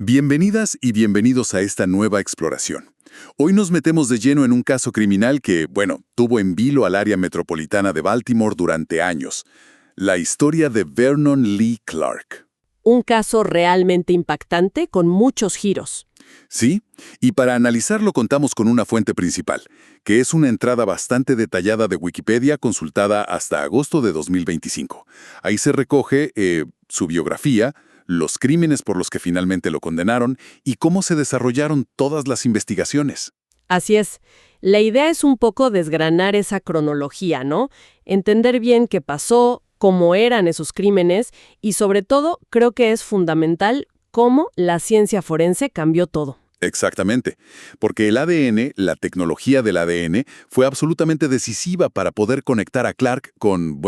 Bienvenidas y bienvenidos a esta nueva exploración. Hoy nos metemos de lleno en un caso criminal que, tuvo en vilo al área metropolitana de Baltimore durante años. La historia de Vernon Lee Clark. Un caso realmente impactante con muchos giros. Sí, y para analizarlo contamos con una fuente principal, que es una entrada bastante detallada de Wikipedia consultada hasta agosto de 2025. Ahí se recoge su biografía, los crímenes por los que finalmente lo condenaron y cómo se desarrollaron todas las investigaciones. Así es. La idea es un poco desgranar esa cronología, ¿no? Entender bien qué pasó, cómo eran esos crímenes y, sobre todo, creo que es fundamental cómo la ciencia forense cambió todo. Exactamente, porque el ADN, la tecnología del ADN, fue absolutamente decisiva para poder conectar a Clark con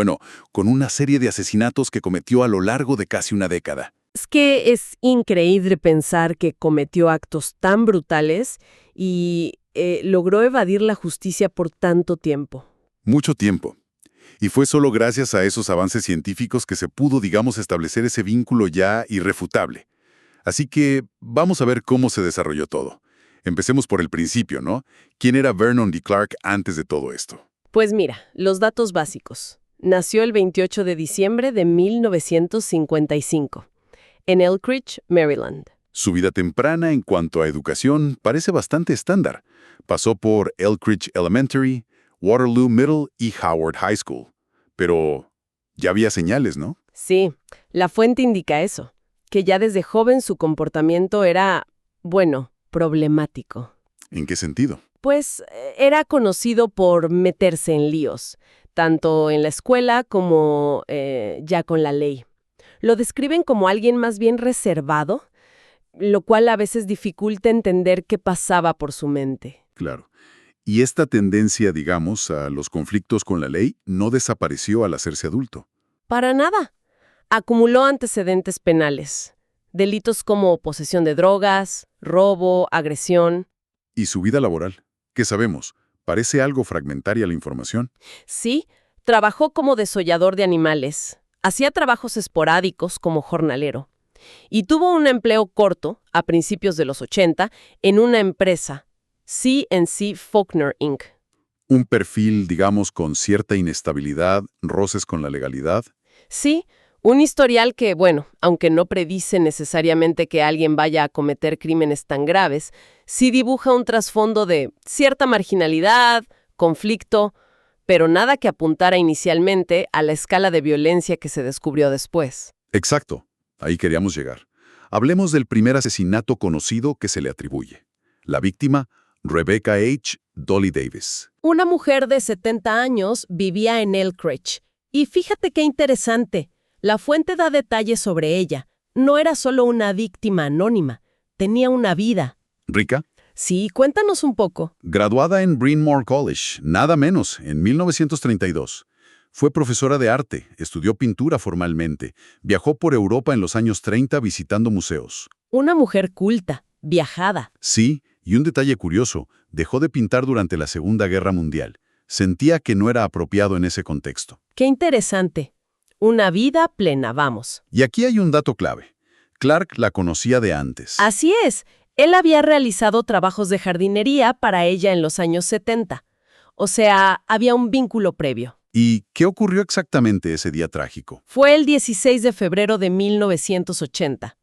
una serie de asesinatos que cometió a lo largo de casi una década. Es que es increíble pensar que cometió actos tan brutales y logró evadir la justicia por tanto tiempo. Mucho tiempo. Y fue solo gracias a esos avances científicos que se pudo, establecer ese vínculo ya irrefutable. Así que vamos a ver cómo se desarrolló todo. Empecemos por el principio, ¿no? ¿Quién era Vernon Lee Clark antes de todo esto? Pues mira, los datos básicos. Nació el 28 de diciembre de 1955, en Elkridge, Maryland. Su vida temprana en cuanto a educación parece bastante estándar. Pasó por Elkridge Elementary, Waterloo Middle y Howard High School. Pero ya había señales, ¿no? Sí, la fuente indica eso, que ya desde joven su comportamiento era, problemático. ¿En qué sentido? Pues era conocido por meterse en líos, tanto en la escuela como ya con la ley. Lo describen como alguien más bien reservado, lo cual a veces dificulta entender qué pasaba por su mente. Claro. Y esta tendencia, a los conflictos con la ley no desapareció al hacerse adulto. Para nada. Acumuló antecedentes penales, delitos como posesión de drogas, robo, agresión. ¿Y su vida laboral? ¿Qué sabemos? Parece algo fragmentaria la información. Sí, trabajó como desollador de animales. Hacía trabajos esporádicos como jornalero. Y tuvo un empleo corto, a principios de los 80, en una empresa, C&C Faulkner Inc. Un perfil, con cierta inestabilidad, roces con la legalidad. Sí, un historial que, aunque no predice necesariamente que alguien vaya a cometer crímenes tan graves, sí dibuja un trasfondo de cierta marginalidad, conflicto, pero nada que apuntara inicialmente a la escala de violencia que se descubrió después. Exacto. Ahí queríamos llegar. Hablemos del primer asesinato conocido que se le atribuye. La víctima, Rebecca H. Dolly Davis. Una mujer de 70 años vivía en Elkridge. Y fíjate qué interesante. La fuente da detalles sobre ella. No era solo una víctima anónima. Tenía una vida. ¿Rica? Sí, cuéntanos un poco. Graduada en Bryn Mawr College, nada menos, en 1932. Fue profesora de arte, estudió pintura formalmente, viajó por Europa en los años 30 visitando museos. Una mujer culta, viajada. Sí, y un detalle curioso, dejó de pintar durante la Segunda Guerra Mundial. Sentía que no era apropiado en ese contexto. Qué interesante. Una vida plena, vamos. Y aquí hay un dato clave. Clark la conocía de antes. Así es. Él había realizado trabajos de jardinería para ella en los años 70. O sea, había un vínculo previo. ¿Y qué ocurrió exactamente ese día trágico? Fue el 16 de febrero de 1980.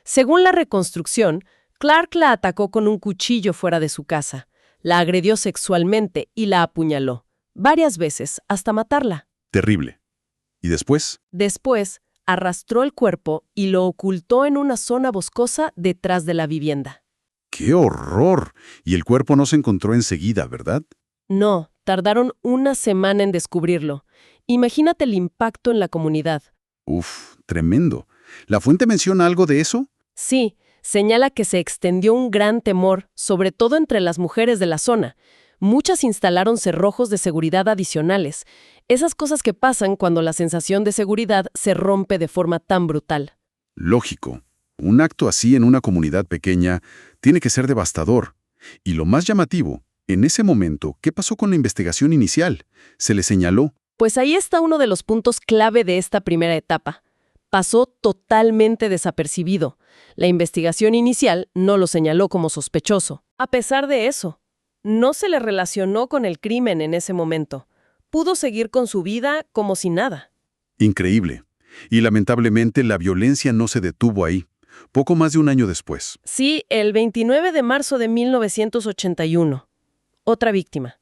Según la reconstrucción, Clark la atacó con un cuchillo fuera de su casa, la agredió sexualmente y la apuñaló, varias veces hasta matarla. Terrible. ¿Y después? Después, arrastró el cuerpo y lo ocultó en una zona boscosa detrás de la vivienda. ¡Qué horror! Y el cuerpo no se encontró enseguida, ¿verdad? No, tardaron una semana en descubrirlo. Imagínate el impacto en la comunidad. Uf, tremendo. ¿La fuente menciona algo de eso? Sí, señala que se extendió un gran temor, sobre todo entre las mujeres de la zona. Muchas instalaron cerrojos de seguridad adicionales. Esas cosas que pasan cuando la sensación de seguridad se rompe de forma tan brutal. Lógico. Un acto así en una comunidad pequeña tiene que ser devastador. Y lo más llamativo, en ese momento, ¿qué pasó con la investigación inicial? Se le señaló. Pues ahí está uno de los puntos clave de esta primera etapa. Pasó totalmente desapercibido. La investigación inicial no lo señaló como sospechoso. A pesar de eso, no se le relacionó con el crimen en ese momento. Pudo seguir con su vida como si nada. Increíble. Y lamentablemente la violencia no se detuvo ahí. Poco más de un año después. Sí, el 29 de marzo de 1981. Otra víctima.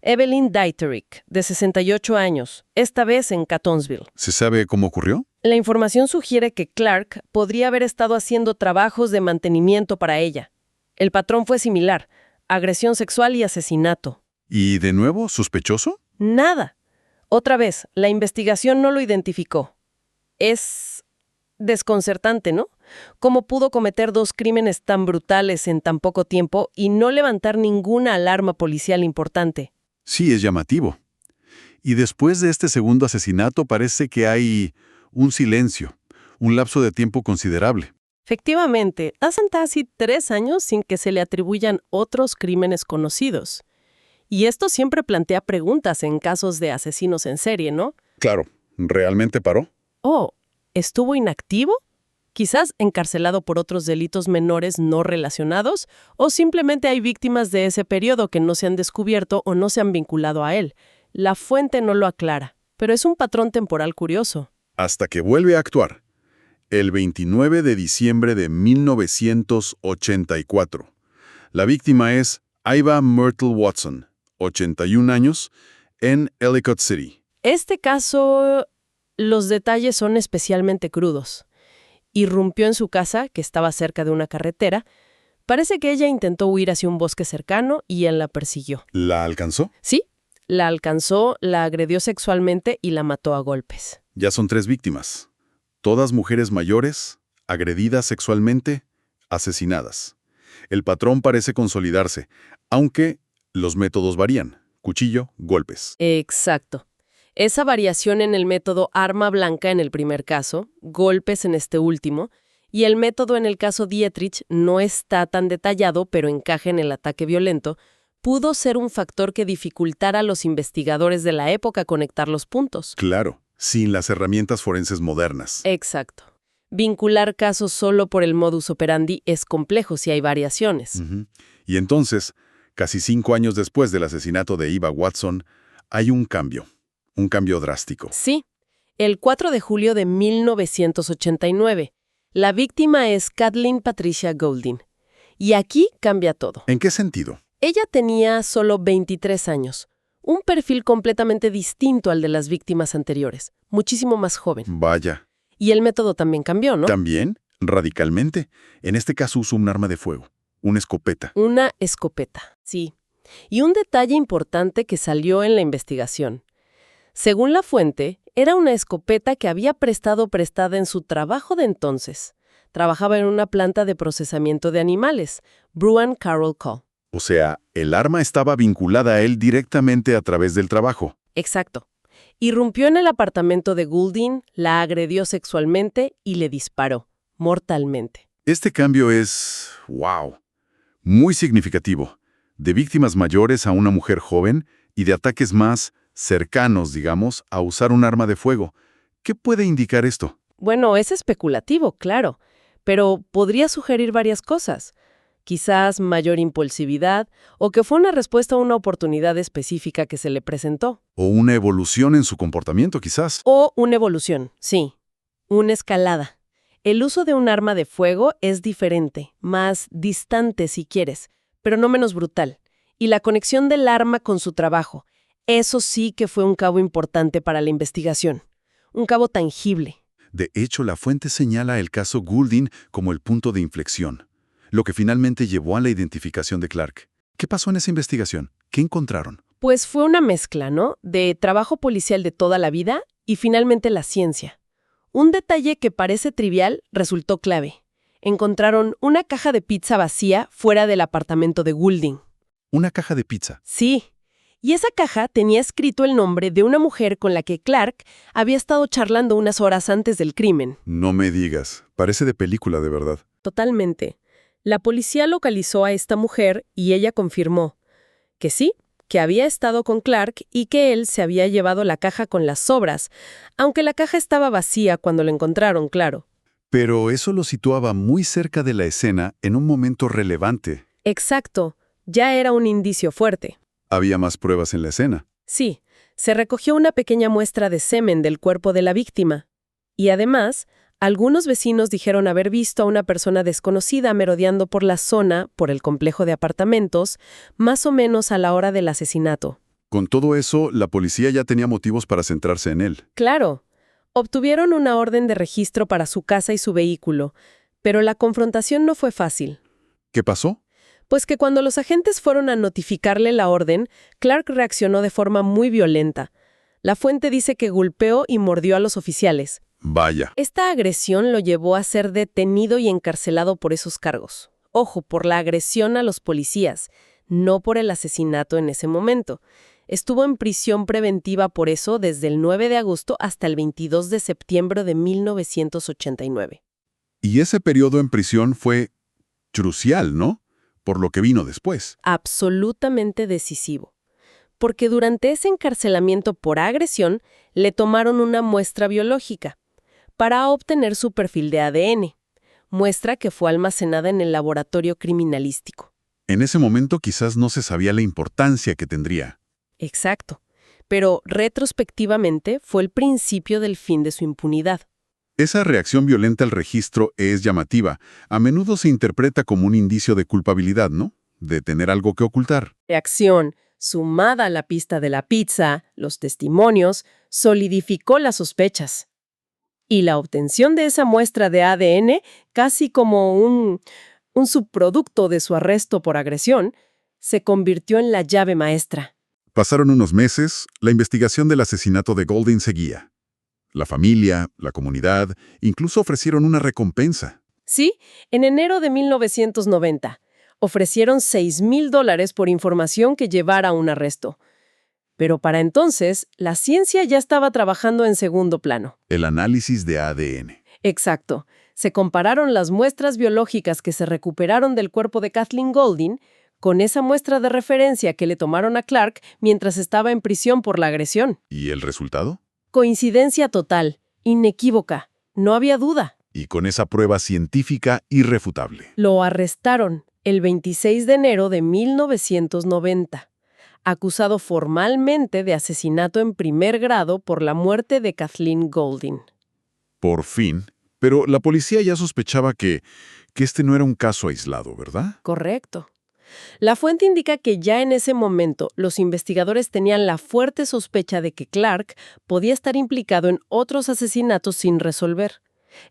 Evelyn Dieterich, de 68 años, esta vez en Catonsville. ¿Se sabe cómo ocurrió? La información sugiere que Clark podría haber estado haciendo trabajos de mantenimiento para ella. El patrón fue similar: agresión sexual y asesinato. ¿Y de nuevo, sospechoso? Nada. Otra vez, la investigación no lo identificó. Es desconcertante, ¿no? ¿Cómo pudo cometer dos crímenes tan brutales en tan poco tiempo y no levantar ninguna alarma policial importante? Sí, es llamativo. Y después de este segundo asesinato parece que hay un silencio, un lapso de tiempo considerable. Efectivamente, pasan casi 3 años sin que se le atribuyan otros crímenes conocidos. Y esto siempre plantea preguntas en casos de asesinos en serie, ¿no? Claro, ¿realmente paró? Oh, ¿estuvo inactivo? Quizás encarcelado por otros delitos menores no relacionados, o simplemente hay víctimas de ese periodo que no se han descubierto o no se han vinculado a él. La fuente no lo aclara, pero es un patrón temporal curioso. Hasta que vuelve a actuar. El 29 de diciembre de 1984. La víctima es Iva Myrtle Watson, 81 años, en Ellicott City. Este caso, los detalles son especialmente crudos. Irrumpió en su casa, que estaba cerca de una carretera. Parece que ella intentó huir hacia un bosque cercano y él la persiguió. ¿La alcanzó? Sí, la alcanzó, la agredió sexualmente y la mató a golpes. Ya son 3 víctimas. Todas mujeres mayores, agredidas sexualmente, asesinadas. El patrón parece consolidarse, aunque los métodos varían. Cuchillo, golpes. Exacto. Esa variación en el método arma blanca en el primer caso, golpes en este último, y el método en el caso Dietrich no está tan detallado, pero encaja en el ataque violento, pudo ser un factor que dificultara a los investigadores de la época conectar los puntos. Claro, sin las herramientas forenses modernas. Exacto. Vincular casos solo por el modus operandi es complejo si hay variaciones. Y entonces, casi 5 años después del asesinato de Iva Watson, hay un cambio drástico. Sí, el 4 de julio de 1989. La víctima es Kathleen Patricia Goldin. Y aquí cambia todo. ¿En qué sentido? Ella tenía solo 23 años, un perfil completamente distinto al de las víctimas anteriores, muchísimo más joven. Vaya. Y el método también cambió, ¿no? También, radicalmente. En este caso usó un arma de fuego, una escopeta. Una escopeta, sí. Y un detalle importante que salió en la investigación. Según la fuente, era una escopeta que había prestado prestada en su trabajo de entonces. Trabajaba en una planta de procesamiento de animales, Bruin Carroll Co. O sea, el arma estaba vinculada a él directamente a través del trabajo. Exacto. Irrumpió en el apartamento de Goulding, la agredió sexualmente y le disparó, mortalmente. Este cambio es, wow, muy significativo. De víctimas mayores a una mujer joven y de ataques más cercanos, digamos, a usar un arma de fuego. ¿Qué puede indicar esto? Bueno, es especulativo, claro, pero podría sugerir varias cosas. Quizás mayor impulsividad o que fue una respuesta a una oportunidad específica que se le presentó. O una evolución en su comportamiento, quizás. O una evolución, sí. Una escalada. El uso de un arma de fuego es diferente, más distante si quieres, pero no menos brutal. Y la conexión del arma con su trabajo, eso sí que fue un cabo importante para la investigación. Un cabo tangible. De hecho, la fuente señala el caso Goulding como el punto de inflexión, lo que finalmente llevó a la identificación de Clark. ¿Qué pasó en esa investigación? ¿Qué encontraron? Pues fue una mezcla, ¿no? De trabajo policial de toda la vida y finalmente la ciencia. Un detalle que parece trivial resultó clave. Encontraron una caja de pizza vacía fuera del apartamento de Goulding. Una caja de pizza. Sí. Y esa caja tenía escrito el nombre de una mujer con la que Clark había estado charlando unas horas antes del crimen. No me digas. Parece de película, de verdad. Totalmente. La policía localizó a esta mujer y ella confirmó que sí, que había estado con Clark y que él se había llevado la caja con las sobras, aunque la caja estaba vacía cuando lo encontraron, claro. Pero eso lo situaba muy cerca de la escena en un momento relevante. Exacto, ya era un indicio fuerte. Había más pruebas en la escena. Sí, se recogió una pequeña muestra de semen del cuerpo de la víctima. Y además, algunos vecinos dijeron haber visto a una persona desconocida merodeando por la zona, por el complejo de apartamentos, más o menos a la hora del asesinato. Con todo eso, la policía ya tenía motivos para centrarse en él. Claro, obtuvieron una orden de registro para su casa y su vehículo, pero la confrontación no fue fácil. ¿Qué pasó? Pues que cuando los agentes fueron a notificarle la orden, Clark reaccionó de forma muy violenta. La fuente dice que golpeó y mordió a los oficiales. Vaya. Esta agresión lo llevó a ser detenido y encarcelado por esos cargos. Ojo, por la agresión a los policías, no por el asesinato en ese momento. Estuvo en prisión preventiva por eso desde el 9 de agosto hasta el 22 de septiembre de 1989. Y ese periodo en prisión fue crucial, ¿no? Por lo que vino después. Absolutamente decisivo. Porque durante ese encarcelamiento por agresión, le tomaron una muestra biológica para obtener su perfil de ADN, muestra que fue almacenada en el laboratorio criminalístico. En ese momento quizás no se sabía la importancia que tendría. Exacto. Pero retrospectivamente fue el principio del fin de su impunidad. Esa reacción violenta al registro es llamativa. A menudo se interpreta como un indicio de culpabilidad, ¿no? De tener algo que ocultar. Reacción, sumada a la pista de la pizza, los testimonios, solidificó las sospechas. Y la obtención de esa muestra de ADN, casi como un subproducto de su arresto por agresión, se convirtió en la llave maestra. Pasaron unos meses, la investigación del asesinato de Golding seguía. La familia, la comunidad, incluso ofrecieron una recompensa. Sí, en enero de 1990, ofrecieron $6,000 por información que llevara a un arresto. Pero para entonces, la ciencia ya estaba trabajando en segundo plano. El análisis de ADN. Exacto. Se compararon las muestras biológicas que se recuperaron del cuerpo de Kathleen Golding con esa muestra de referencia que le tomaron a Clark mientras estaba en prisión por la agresión. ¿Y el resultado? Coincidencia total, inequívoca, no había duda. Y con esa prueba científica irrefutable. Lo arrestaron el 26 de enero de 1990, acusado formalmente de asesinato en primer grado por la muerte de Kathleen Golding. Por fin. Pero la policía ya sospechaba que este no era un caso aislado, ¿verdad? Correcto. La fuente indica que ya en ese momento los investigadores tenían la fuerte sospecha de que Clark podía estar implicado en otros asesinatos sin resolver,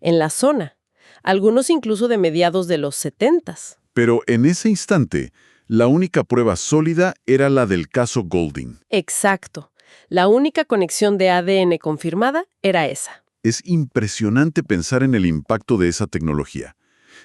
en la zona, algunos incluso de mediados de los 70s. Pero en ese instante, la única prueba sólida era la del caso Golding. Exacto. La única conexión de ADN confirmada era esa. Es impresionante pensar en el impacto de esa tecnología.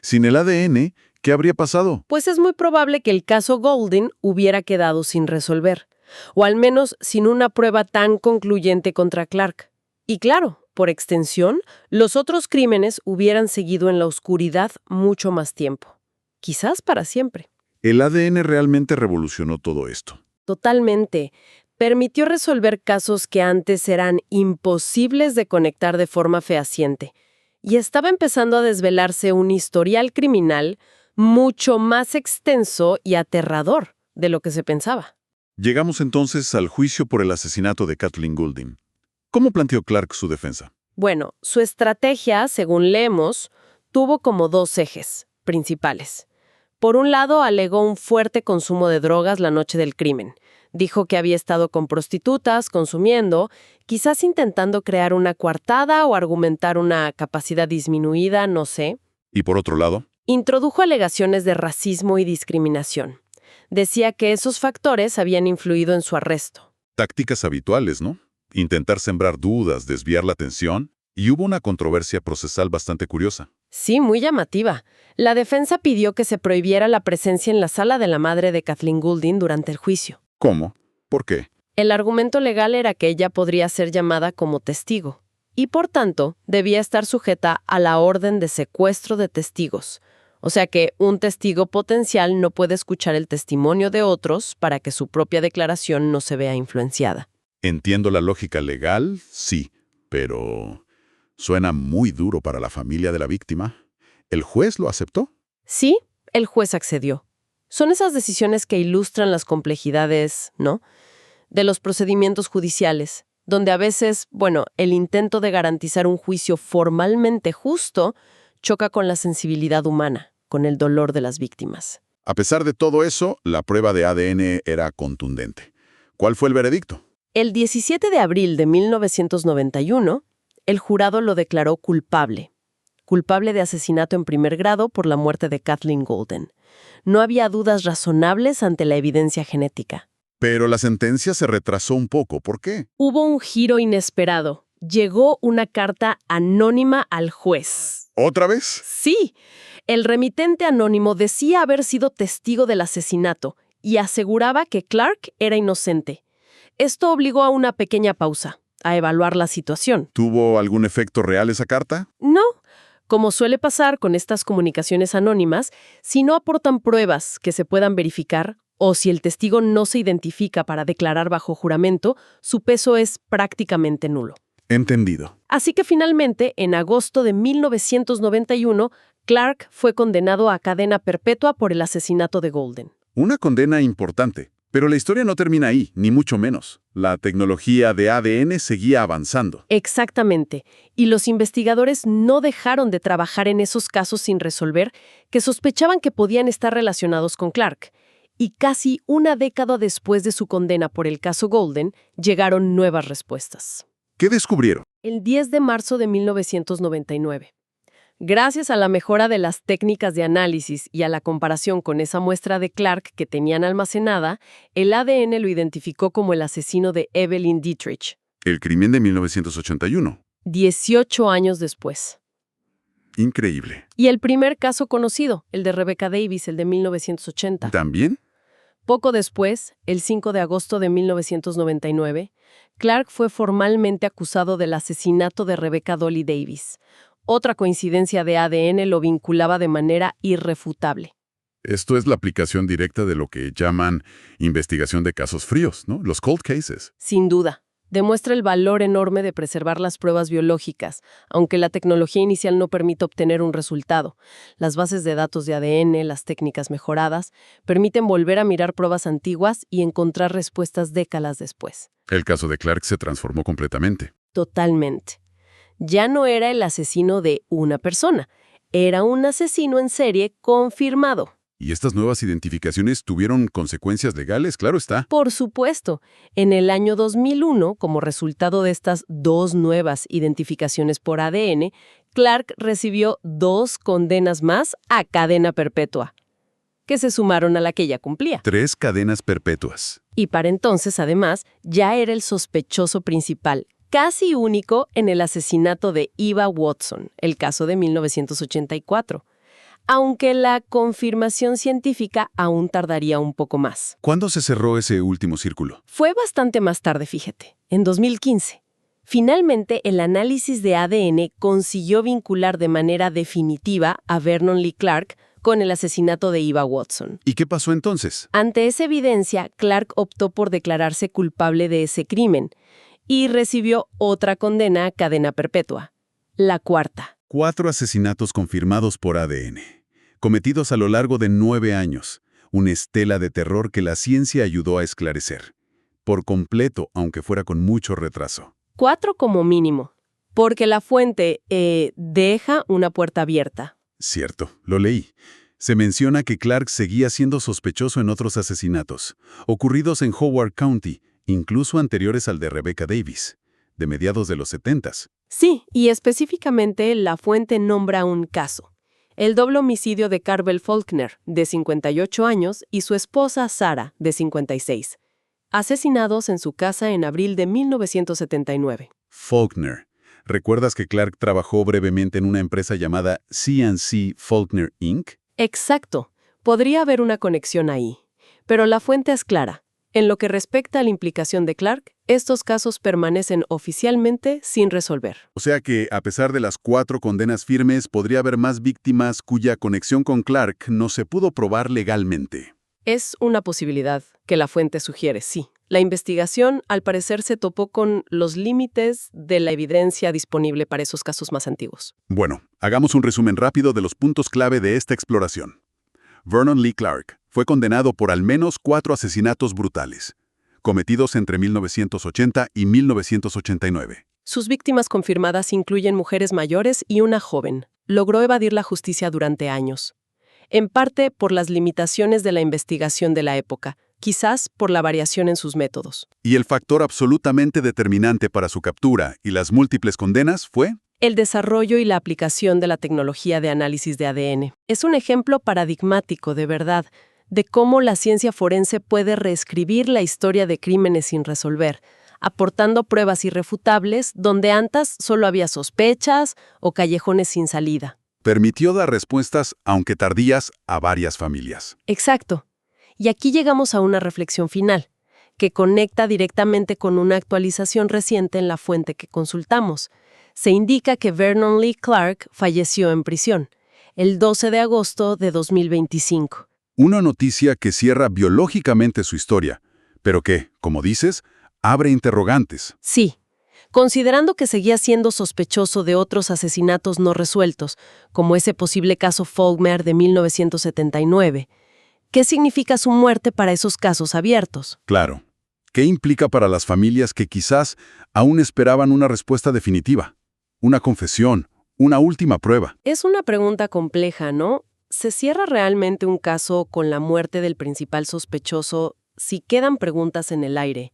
Sin el ADN, ¿qué habría pasado? Pues es muy probable que el caso Golding hubiera quedado sin resolver, o al menos sin una prueba tan concluyente contra Clark. Y claro, por extensión, los otros crímenes hubieran seguido en la oscuridad mucho más tiempo. Quizás para siempre. El ADN realmente revolucionó todo esto. Totalmente. Permitió resolver casos que antes eran imposibles de conectar de forma fehaciente. Y estaba empezando a desvelarse un historial criminal mucho más extenso y aterrador de lo que se pensaba. Llegamos entonces al juicio por el asesinato de Kathleen Golding. ¿Cómo planteó Clark su defensa? Bueno, su estrategia, según leemos, tuvo como dos ejes principales. Por un lado, alegó un fuerte consumo de drogas la noche del crimen. Dijo que había estado con prostitutas, consumiendo, quizás intentando crear una coartada o argumentar una capacidad disminuida, no sé. ¿Y por otro lado? Introdujo alegaciones de racismo y discriminación. Decía que esos factores habían influido en su arresto. Tácticas habituales, ¿no? Intentar sembrar dudas, desviar la atención, y hubo una controversia procesal bastante curiosa. Sí, muy llamativa. La defensa pidió que se prohibiera la presencia en la sala de la madre de Kathleen Golding durante el juicio. ¿Cómo? ¿Por qué? El argumento legal era que ella podría ser llamada como testigo, y por tanto, debía estar sujeta a la orden de secuestro de testigos, O sea que un testigo potencial no puede escuchar el testimonio de otros para que su propia declaración no se vea influenciada. Entiendo la lógica legal, sí, pero suena muy duro para la familia de la víctima. ¿El juez lo aceptó? Sí, el juez accedió. Son esas decisiones que ilustran las complejidades, ¿no?, de los procedimientos judiciales, donde a veces, el intento de garantizar un juicio formalmente justo choca con la sensibilidad humana, con el dolor de las víctimas. A pesar de todo eso, la prueba de ADN era contundente. ¿Cuál fue el veredicto? El 17 de abril de 1991, el jurado lo declaró culpable de asesinato en primer grado por la muerte de Kathleen Golden. No había dudas razonables ante la evidencia genética. Pero la sentencia se retrasó un poco. ¿Por qué? Hubo un giro inesperado. Llegó una carta anónima al juez. ¿Otra vez? Sí, el remitente anónimo decía haber sido testigo del asesinato y aseguraba que Clark era inocente. Esto obligó a una pequeña pausa, a evaluar la situación. ¿Tuvo algún efecto real esa carta? No. Como suele pasar con estas comunicaciones anónimas, si no aportan pruebas que se puedan verificar o si el testigo no se identifica para declarar bajo juramento, su peso es prácticamente nulo. Entendido. Así que finalmente, en agosto de 1991, Clark fue condenado a cadena perpetua por el asesinato de Golden. Una condena importante. Pero la historia no termina ahí, ni mucho menos. La tecnología de ADN seguía avanzando. Exactamente. Y los investigadores no dejaron de trabajar en esos casos sin resolver que sospechaban que podían estar relacionados con Clark. Y casi una década después de su condena por el caso Golden, llegaron nuevas respuestas. ¿Qué descubrieron? El 10 de marzo de 1999. Gracias a la mejora de las técnicas de análisis y a la comparación con esa muestra de Clark que tenían almacenada, el ADN lo identificó como el asesino de Evelyn Dietrich. El crimen de 1981. 18 años después. Increíble. Y el primer caso conocido, el de Rebecca Davis, el de 1980. ¿También? Poco después, el 5 de agosto de 1999, Clark fue formalmente acusado del asesinato de Rebecca Dolly Davis. Otra coincidencia de ADN lo vinculaba de manera irrefutable. Esto es la aplicación directa de lo que llaman investigación de casos fríos, ¿no? Los cold cases. Sin duda. Demuestra el valor enorme de preservar las pruebas biológicas, aunque la tecnología inicial no permite obtener un resultado. Las bases de datos de ADN, las técnicas mejoradas, permiten volver a mirar pruebas antiguas y encontrar respuestas décadas después. El caso de Clark se transformó completamente. Totalmente. Ya no era el asesino de una persona, era un asesino en serie confirmado. ¿Y estas nuevas identificaciones tuvieron consecuencias legales? Claro está. Por supuesto, en el año 2001, como resultado de estas dos nuevas identificaciones por ADN, Clark recibió 2 condenas más a cadena perpetua, que se sumaron a la que ya cumplía. 3 cadenas perpetuas. Y para entonces, además, ya era el sospechoso principal, casi único en el asesinato de Eva Watson, el caso de 1984. Aunque la confirmación científica aún tardaría un poco más. ¿Cuándo se cerró ese último círculo? Fue bastante más tarde, fíjate, en 2015. Finalmente, el análisis de ADN consiguió vincular de manera definitiva a Vernon Lee Clark con el asesinato de Eva Watson. ¿Y qué pasó entonces? Ante esa evidencia, Clark optó por declararse culpable de ese crimen y recibió otra condena a cadena perpetua, la 4ª. 4 asesinatos confirmados por ADN, cometidos a lo largo de 9 años, una estela de terror que la ciencia ayudó a esclarecer. Por completo, aunque fuera con mucho retraso. 4 como mínimo, porque la fuente deja una puerta abierta. Cierto, lo leí. Se menciona que Clark seguía siendo sospechoso en otros asesinatos, ocurridos en Howard County, incluso anteriores al de Rebecca Davis, de mediados de los 70s. Sí, y específicamente la fuente nombra un caso. El doble homicidio de Carvel Faulkner, de 58 años, y su esposa Sarah, de 56, asesinados en su casa en abril de 1979. Faulkner. ¿Recuerdas que Clark trabajó brevemente en una empresa llamada C&C Faulkner Inc.? Exacto. Podría haber una conexión ahí. Pero la fuente es clara. En lo que respecta a la implicación de Clark, estos casos permanecen oficialmente sin resolver. O sea que, a pesar de las 4 condenas firmes, podría haber más víctimas cuya conexión con Clark no se pudo probar legalmente. Es una posibilidad que la fuente sugiere, sí. La investigación, al parecer, se topó con los límites de la evidencia disponible para esos casos más antiguos. Bueno, hagamos un resumen rápido de los puntos clave de esta exploración. Vernon Lee Clark fue condenado por al menos 4 asesinatos brutales, cometidos entre 1980 y 1989. Sus víctimas confirmadas incluyen mujeres mayores y una joven. Logró evadir la justicia durante años. En parte por las limitaciones de la investigación de la época, quizás por la variación en sus métodos. Y el factor absolutamente determinante para su captura y las múltiples condenas fue El desarrollo y la aplicación de la tecnología de análisis de ADN. Es un ejemplo paradigmático, de verdad, de cómo la ciencia forense puede reescribir la historia de crímenes sin resolver, aportando pruebas irrefutables donde antes solo había sospechas o callejones sin salida. permitió dar respuestas, aunque tardías, a varias familias. Exacto. Y aquí llegamos a una reflexión final, que conecta directamente con una actualización reciente en la fuente que consultamos. Se indica que Vernon Lee Clark falleció en prisión, el 12 de agosto de 2025. Una noticia que cierra biológicamente su historia, pero que, como dices, abre interrogantes. Sí, considerando que seguía siendo sospechoso de otros asesinatos no resueltos, como ese posible caso Faulkner de 1979, ¿qué significa su muerte para esos casos abiertos? Claro. ¿Qué implica para las familias que quizás aún esperaban una respuesta definitiva? Una confesión, una última prueba. Es una pregunta compleja, ¿no? ¿Se cierra realmente un caso con la muerte del principal sospechoso si quedan preguntas en el aire?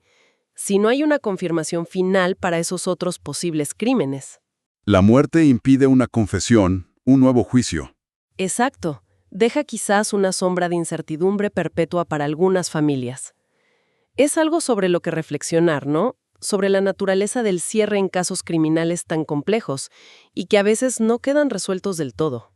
Si no hay una confirmación final para esos otros posibles crímenes. La muerte impide una confesión, un nuevo juicio. Exacto. Deja quizás una sombra de incertidumbre perpetua para algunas familias. Es algo sobre lo que reflexionar, ¿no? Sobre la naturaleza del cierre en casos criminales tan complejos y que a veces no quedan resueltos del todo.